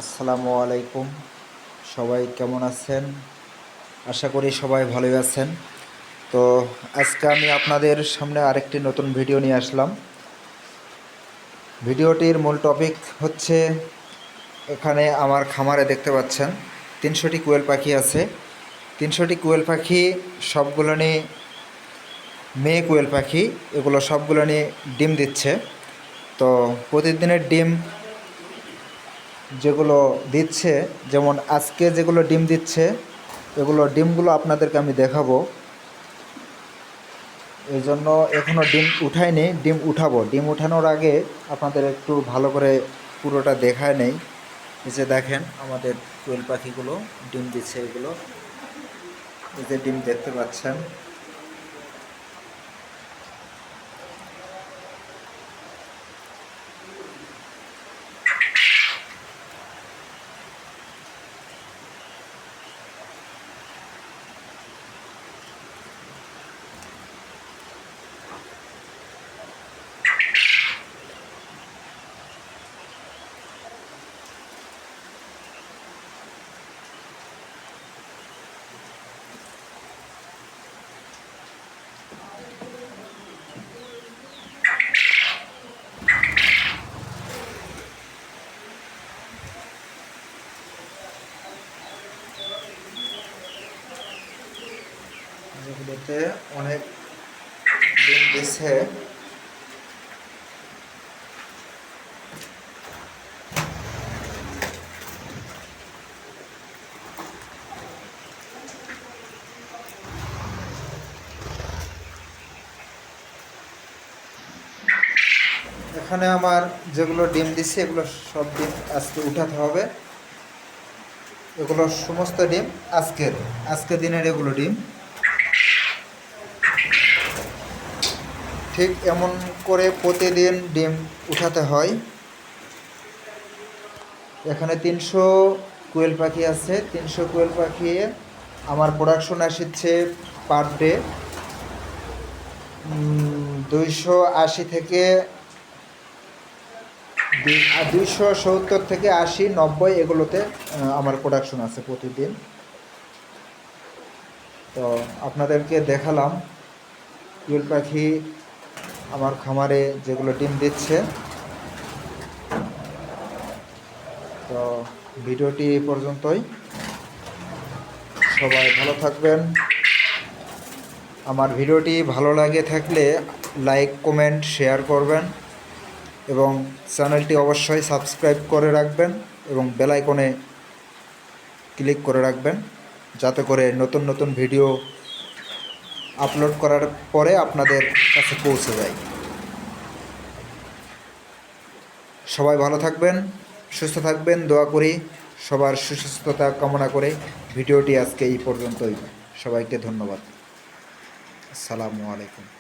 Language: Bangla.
আসসালামু আলাইকুম। সবাই কেমন আছেন? আশা করি সবাই ভালোই আছেন। তো আজকে আমি আপনাদের সামনে আরেকটি নতুন ভিডিও নিয়ে আসলাম। ভিডিওটির মূল টপিক হচ্ছে, এখানে আমার খামারে দেখতে পাচ্ছেন 300টি কোয়েল পাখি আছে। 300টি কোয়েল পাখি সবগুলো নিয়ে মেয়ে কোয়েল পাখি, এগুলো সবগুলো নিয়ে ডিম দিচ্ছে। তো প্রতিদিনের ডিম যেগুলো দিচ্ছে, যেমন আজকে যেগুলো ডিম দিচ্ছে, এগুলো ডিমগুলো আপনাদেরকে আমি দেখাবো। এই জন্য এখনও ডিম উঠাইনি, ডিম উঠাবো। ডিম উঠানোর আগে আপনাদের একটু ভালো করে পুরোটা দেখায় নেই। এই যে দেখেন আমাদের কোয়েল পাখিগুলো ডিম দিচ্ছে, এগুলো এই যে ডিম দেখতে পাচ্ছেন। যেগুলোতে অনেক ডিম দিচ্ছে। এখানে আমার যেগুলো ডিম দিচ্ছে, এগুলো সব ডিম আজকে উঠাতে হবে। এগুলো সমস্ত ডিম আজকে দিনের এগুলো ডিম। ঠিক এমন করে প্রতিদিন ডিম উঠাতে হয়। এখানে 300 কোয়েল পাখি আছে। 300 কোয়েল পাখি আমার প্রোডাকশন আসছে পার ডে 280 থেকে 270 থেকে 80, 90 এগুলোতে আমার প্রোডাকশন আছে প্রতিদিন। তো আপনাদেরকে দেখালাম কোয়েল পাখি আমার খামারে যেগুলো ডিম দিচ্ছে। তো ভিডিওটি এই পর্যন্তই। সবাই ভালো থাকবেন। আমার ভিডিওটি ভালো লাগে থাকলে লাইক, কমেন্ট, শেয়ার করবেন এবং চ্যানেলটি অবশ্যই সাবস্ক্রাইব করে রাখবেন এবং বেল আইকনে ক্লিক করে রাখবেন, যাতে করে নতুন নতুন ভিডিও আপলোড করার পরে আপনাদের কাছে পৌঁছে যায়। সবাই ভালো থাকবেন, সুস্থ থাকবেন, দোয়া করি সবার সুস্বাস্থ্যতা কামনা করে ভিডিওটি আজকে এই পর্যন্তই। সবাইকে ধন্যবাদ। আসসালামু আলাইকুম।